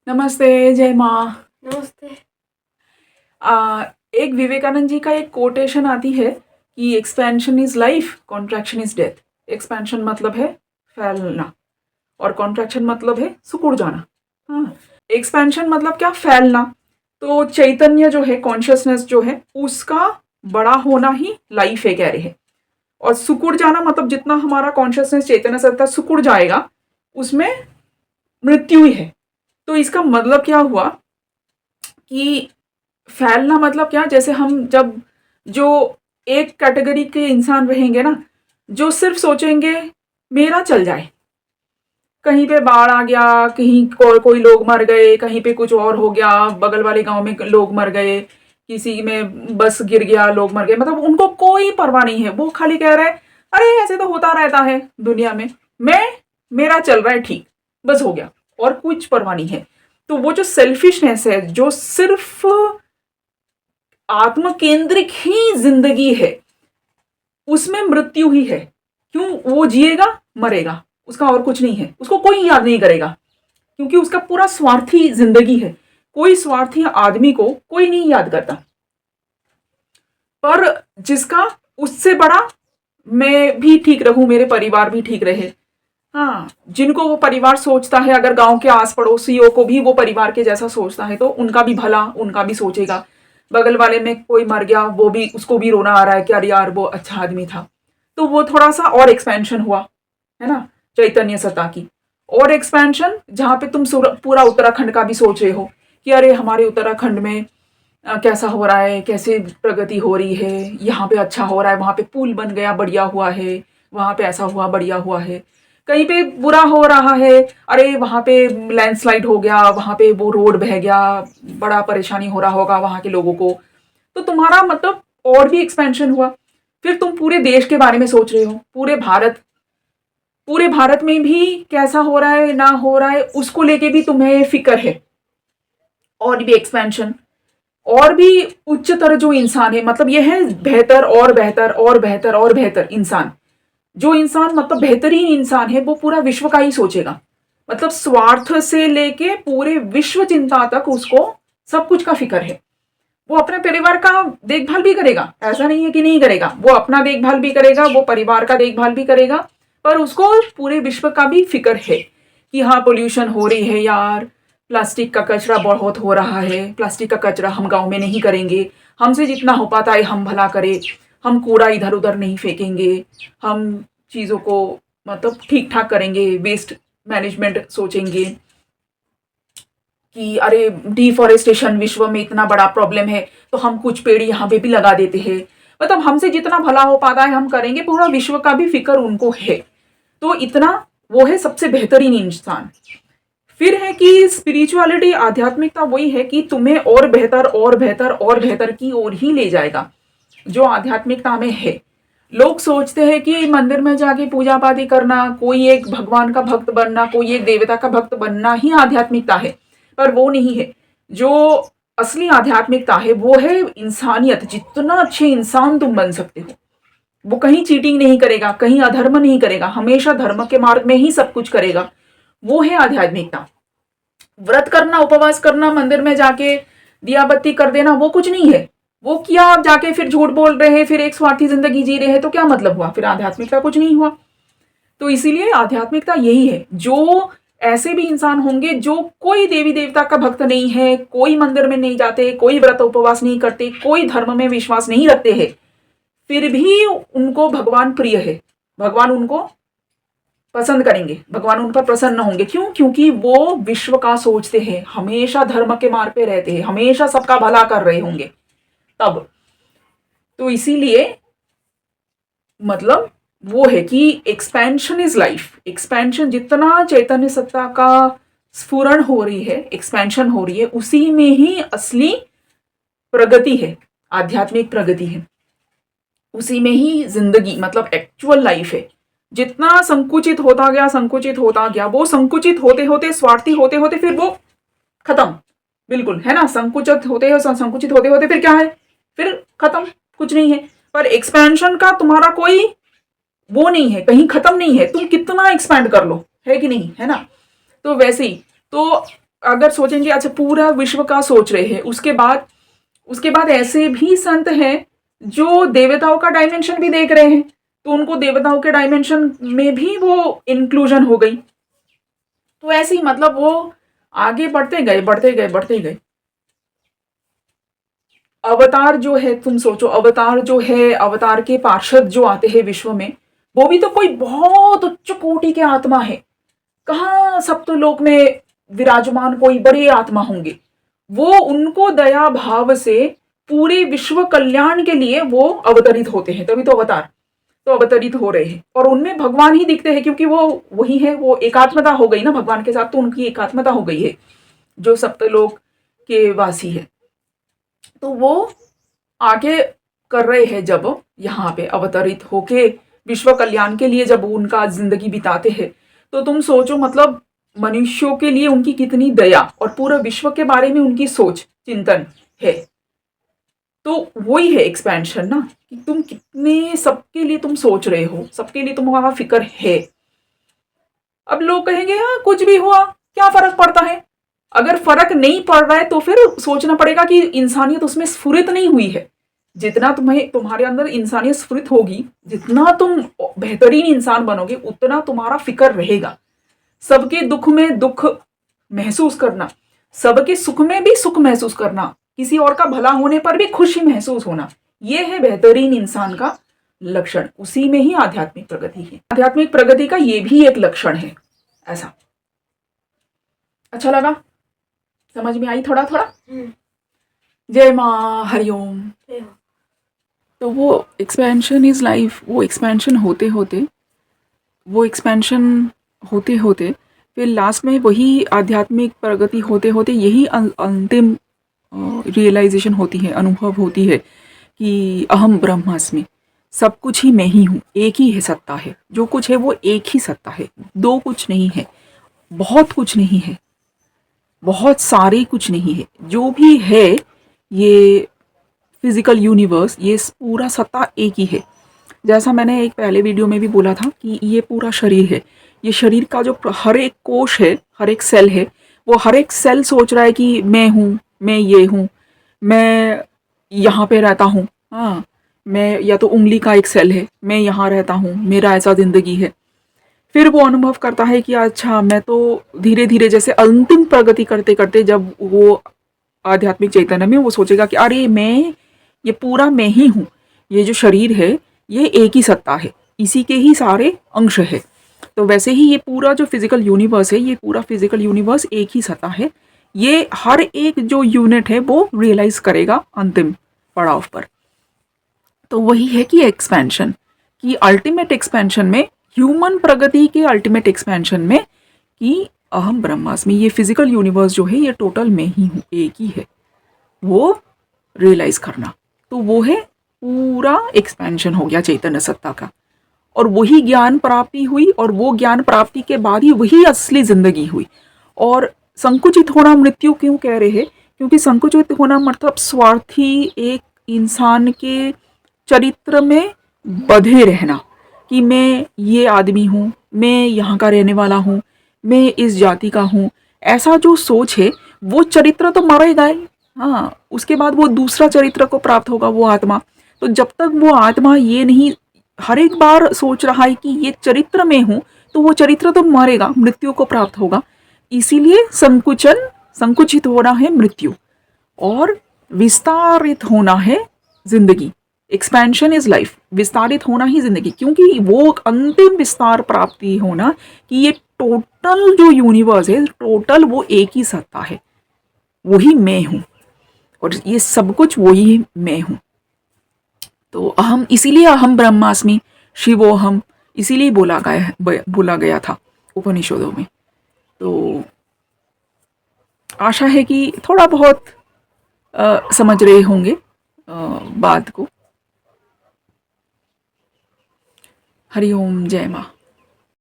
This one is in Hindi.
नमस्ते, जय माँ। नमस्ते। एक विवेकानंद जी का एक कोटेशन आती है कि expansion is life, contraction is death. Expansion मतलब है फैलना और कॉन्ट्रैक्शन मतलब है सिकुड़ जाना। हाँ, एक्सपेंशन मतलब क्या? फैलना। तो चैतन्य जो है, कॉन्शियसनेस जो है, उसका बड़ा होना ही लाइफ है, कह रहे हैं। और सिकुड़ जाना मतलब जितना हमारा कॉन्शियसनेस चैतन्य सत्ता सिकुड़ जाएगा, उसमें मृत्यु ही है। तो इसका मतलब क्या हुआ कि फैलना मतलब क्या? जैसे हम जब जो एक कैटेगरी के इंसान रहेंगे ना, जो सिर्फ सोचेंगे मेरा चल जाए, कहीं पे बाढ़ आ गया, कहीं कोई लोग मर गए, कहीं पे कुछ और हो गया, बगल वाले गांव में लोग मर गए, किसी में बस गिर गया, लोग मर गए, मतलब उनको कोई परवाह नहीं है। वो खाली कह रहा है अरे ऐसे तो होता रहता है दुनिया में, मैं मेरा चल रहा है ठीक, बस हो गया, और कुछ परवाह नहीं है। तो वो जो सेल्फिशनेस है, जो सिर्फ आत्म केंद्रिक ही जिंदगी है, उसमें मृत्यु ही है। क्यों? वो जिएगा, मरेगा, उसका और कुछ नहीं है, उसको कोई याद नहीं करेगा, क्योंकि उसका पूरा स्वार्थी जिंदगी है। कोई स्वार्थी आदमी को कोई नहीं याद करता। पर जिसका उससे बड़ा मैं भी ठीक रहूं, मेरे परिवार भी ठीक रहे। हाँ, जिनको वो परिवार सोचता है, अगर गांव के आस पड़ोसियों को भी वो परिवार के जैसा सोचता है, तो उनका भी भला उनका भी सोचेगा। बगल वाले में कोई मर गया, वो भी, उसको भी रोना आ रहा है कि अरे यार वो अच्छा आदमी था। तो वो थोड़ा सा और एक्सपेंशन हुआ, है ना, चैतन्य सत्ता की। और एक्सपेंशन जहां पे तुम पूरा उत्तराखंड का भी सोच रहे हो कि अरे हमारे उत्तराखंड में कैसा हो रहा है, कैसे प्रगति हो रही है, यहाँ पे अच्छा हो रहा है, वहां पे पुल बन गया, बढ़िया हुआ है, वहां पे ऐसा हुआ, बढ़िया हुआ है। कहीं पे बुरा हो रहा है, अरे वहां पे लैंडस्लाइड हो गया, वहां पे वो रोड बह गया, बड़ा परेशानी हो रहा होगा वहां के लोगों को। तो तुम्हारा मतलब और भी एक्सपेंशन हुआ। फिर तुम पूरे देश के बारे में सोच रहे हो, पूरे भारत में भी कैसा हो रहा है ना हो रहा है, उसको लेके भी तुम्हें फिक्र है। और भी एक्सपेंशन, और भी उच्चतर जो इंसान है, मतलब यह है बेहतर और बेहतर और बेहतर और बेहतर इंसान। जो इंसान मतलब बेहतरीन इंसान है, वो पूरा विश्व का ही सोचेगा। मतलब स्वार्थ से लेके पूरे विश्व चिंता तक उसको सब कुछ का फिक्र है। वो अपने परिवार का देखभाल भी करेगा, ऐसा नहीं है कि नहीं करेगा, वो अपना देखभाल भी करेगा, वो परिवार का देखभाल भी करेगा। पर उसको पूरे विश्व का भी फिक्र है कि हाँ, पोल्यूशन हो रही है यार, प्लास्टिक का कचरा बहुत हो रहा है, प्लास्टिक का कचरा हम गांव में नहीं करेंगे, हमसे जितना हो पाता है हम भला करें, हम कूड़ा इधर उधर नहीं फेंकेंगे, हम चीज़ों को मतलब ठीक ठाक करेंगे, वेस्ट मैनेजमेंट सोचेंगे कि अरे डिफॉरेस्टेशन विश्व में इतना बड़ा प्रॉब्लम है, तो हम कुछ पेड़ यहाँ पे भी लगा देते हैं। मतलब हमसे जितना भला हो पाता है हम करेंगे, पूरा विश्व का भी फिक्र उनको है। तो इतना वो है सबसे बेहतरीन इंसान। फिर है कि स्पिरिचुअलिटी, आध्यात्मिकता वही है कि तुम्हें और बेहतर और बेहतर और बेहतर की ओर ही ले जाएगा, जो आध्यात्मिकता में है। लोग सोचते हैं कि मंदिर में जाके पूजा पाठी करना, कोई एक भगवान का भक्त बनना, कोई एक देवता का भक्त बनना ही आध्यात्मिकता है। पर वो नहीं है। जो असली आध्यात्मिकता है वो है इंसानियत। जितना अच्छे इंसान तुम बन सकते हो, वो कहीं चीटिंग नहीं करेगा, कहीं अधर्म नहीं करेगा, हमेशा धर्म के मार्ग में ही सब कुछ करेगा। वो है आध्यात्मिकता। व्रत करना, उपवास करना, मंदिर में जाके दिया बत्ती कर देना, वो कुछ नहीं है। वो किया, आप जाके फिर झूठ बोल रहे हैं, फिर एक स्वार्थी जिंदगी जी रहे हैं, तो क्या मतलब हुआ? फिर आध्यात्मिकता कुछ नहीं हुआ। तो इसीलिए आध्यात्मिकता यही है। जो ऐसे भी इंसान होंगे जो कोई देवी देवता का भक्त नहीं है, कोई मंदिर में नहीं जाते, कोई व्रत उपवास नहीं करते, कोई धर्म में विश्वास नहीं रखते हैं, फिर भी उनको भगवान प्रिय है, भगवान उनको पसंद करेंगे, भगवान उन पर प्रसन्न होंगे। क्यों? क्योंकि वो विश्व का सोचते हैं, हमेशा धर्म के मार्ग पे रहते हैं, हमेशा सबका भला कर रहे होंगे तब। तो इसीलिए मतलब वो है कि एक्सपेंशन इज लाइफ। एक्सपेंशन, जितना चैतन्य सत्ता का स्फुरण हो रही है, एक्सपेंशन हो रही है, उसी में ही असली प्रगति है, आध्यात्मिक प्रगति है। उसी में ही जिंदगी मतलब एक्चुअल लाइफ है। जितना संकुचित होता गया, संकुचित होता गया, वो संकुचित होते होते, स्वार्थी होते होते, फिर वो खत्म। बिल्कुल, है ना, संकुचित होते हो, संकुचित होते होते फिर क्या है? फिर खत्म, कुछ नहीं है। पर एक्सपेंशन का तुम्हारा कोई वो नहीं है, कहीं खत्म नहीं है, तुम कितना एक्सपैंड कर लो, है कि नहीं, है ना। तो वैसे ही, तो अगर सोचेंगे अच्छा पूरा विश्व का सोच रहे हैं, उसके बाद ऐसे भी संत हैं जो देवताओं का डायमेंशन भी देख रहे हैं, तो उनको देवताओं के डायमेंशन में भी वो इंक्लूजन हो गई। तो ऐसे ही मतलब वो आगे बढ़ते गए बढ़ते गए बढ़ते गए। अवतार जो है, तुम सोचो, अवतार जो है, अवतार के पार्षद जो आते हैं विश्व में, वो भी तो कोई बहुत उच्च कोटि के आत्मा है। कहाँ सप्तलोक में विराजमान कोई बड़े आत्मा होंगे, वो उनको दया भाव से पूरे विश्व कल्याण के लिए वो अवतरित होते हैं, तभी तो अवतार तो अवतरित हो रहे हैं। और उनमें भगवान ही दिखते हैं, क्योंकि वो वही है, वो एकात्मता हो गई ना भगवान के साथ, तो उनकी एकात्मता हो गई है जो सप्तलोक के वासी है। तो वो आगे कर रहे हैं, जब यहाँ पे अवतरित होके विश्व कल्याण के लिए जब उनका जिंदगी बिताते हैं, तो तुम सोचो मतलब मनुष्यों के लिए उनकी कितनी दया और पूरे विश्व के बारे में उनकी सोच चिंतन है। तो वही है एक्सपेंशन ना, कि तुम कितने सबके लिए तुम सोच रहे हो, सबके लिए तुम्हारा फिक्र है। अब लोग कहेंगे हाँ कुछ भी हुआ क्या फर्क पड़ता है। अगर फर्क नहीं पड़ रहा है तो फिर सोचना पड़ेगा कि इंसानियत उसमें स्फुरित नहीं हुई है। जितना तुम्हारे अंदर इंसानियत स्फुरित होगी, जितना तुम बेहतरीन इंसान बनोगे, उतना तुम्हारा फिक्र रहेगा। सबके दुख में दुख महसूस करना, सबके सुख में भी सुख महसूस करना, किसी और का भला होने पर भी खुशी महसूस होना, यह है बेहतरीन इंसान का लक्षण। उसी में ही आध्यात्मिक प्रगति है। आध्यात्मिक प्रगति का ये भी एक लक्षण है। ऐसा अच्छा लगा, समझ में आई थोड़ा थोड़ा? जय माँ, हरिओम। तो वो एक्सपेंशन इज लाइफ, वो एक्सपेंशन होते होते फिर लास्ट में वही आध्यात्मिक प्रगति होते होते यही अंतिम रियलाइजेशन होती है, अनुभव होती है कि अहम ब्रह्मास्मि, सब कुछ ही मैं ही हूँ, एक ही है सत्ता है, जो कुछ है वो एक ही सत्ता है, दो कुछ नहीं है, बहुत कुछ नहीं है, बहुत सारे कुछ नहीं है, जो भी है ये फिजिकल यूनिवर्स, ये पूरा सत्ता एक ही है। जैसा मैंने एक पहले वीडियो में भी बोला था कि ये पूरा शरीर है, ये शरीर का जो हर एक कोश है, हर एक सेल है, वो हर एक सेल सोच रहा है कि मैं हूँ, मैं ये हूँ, मैं यहाँ पे रहता हूँ, हाँ मैं, या तो उंगली का एक सेल है, मैं यहाँ रहता हूँ, मेरा ऐसा जिंदगी है। फिर वो अनुभव करता है कि अच्छा मैं तो धीरे धीरे जैसे अंतिम प्रगति करते करते जब वो आध्यात्मिक चैतन्य में वो सोचेगा कि अरे मैं, ये पूरा मैं ही हूँ, ये जो शरीर है ये एक ही सत्ता है, इसी के ही सारे अंश है। तो वैसे ही ये पूरा जो फिजिकल यूनिवर्स है, ये पूरा फिजिकल यूनिवर्स एक ही सत्ता है, ये हर एक जो यूनिट है वो रियलाइज करेगा अंतिम पड़ाव पर। तो वही है कि एक्सपेंशन की अल्टीमेट एक्सपेंशन में, ह्यूमन प्रगति के अल्टीमेट एक्सपेंशन में, कि अहम ब्रह्मास्मि, ये फिजिकल यूनिवर्स जो है ये टोटल मैं ही हूँ, एक ही है, वो रियलाइज करना। तो वो है पूरा एक्सपेंशन हो गया चैतन्य सत्ता का, और वही ज्ञान प्राप्ति हुई, और वो ज्ञान प्राप्ति के बाद ही वही असली जिंदगी हुई। और संकुचित होना मृत्यु क्यों कह रहे हैं? क्योंकि संकुचित होना मतलब स्वार्थी एक इंसान के चरित्र में बंधे रहना, कि मैं ये आदमी हूँ, मैं यहाँ का रहने वाला हूँ, मैं इस जाति का हूँ, ऐसा जो सोच है वो चरित्र तो मरेगा ही। हाँ, उसके बाद वो दूसरा चरित्र को प्राप्त होगा, वो आत्मा। तो जब तक वो आत्मा ये नहीं हर एक बार सोच रहा है कि ये चरित्र में हूँ, तो वो चरित्र तो मरेगा, मृत्यु को प्राप्त होगा। इसीलिए संकुचित होना है मृत्यु, और विस्तारित होना है जिंदगी। एक्सपेंशन इज लाइफ, विस्तारित होना ही जिंदगी, क्योंकि वो अंतिम विस्तार प्राप्ति होना कि ये टोटल जो यूनिवर्स है, टोटल वो एक ही सत्ता है, वही मैं हूँ, और ये सब कुछ वही मैं हूँ। तो अहम, इसीलिए अहम ब्रह्मास्मि शिवोहम, इसीलिए बोला गया था उपनिषदों में। तो आशा है कि थोड़ा बहुत समझ रहे होंगे बात को। हरिओम, जय माँ।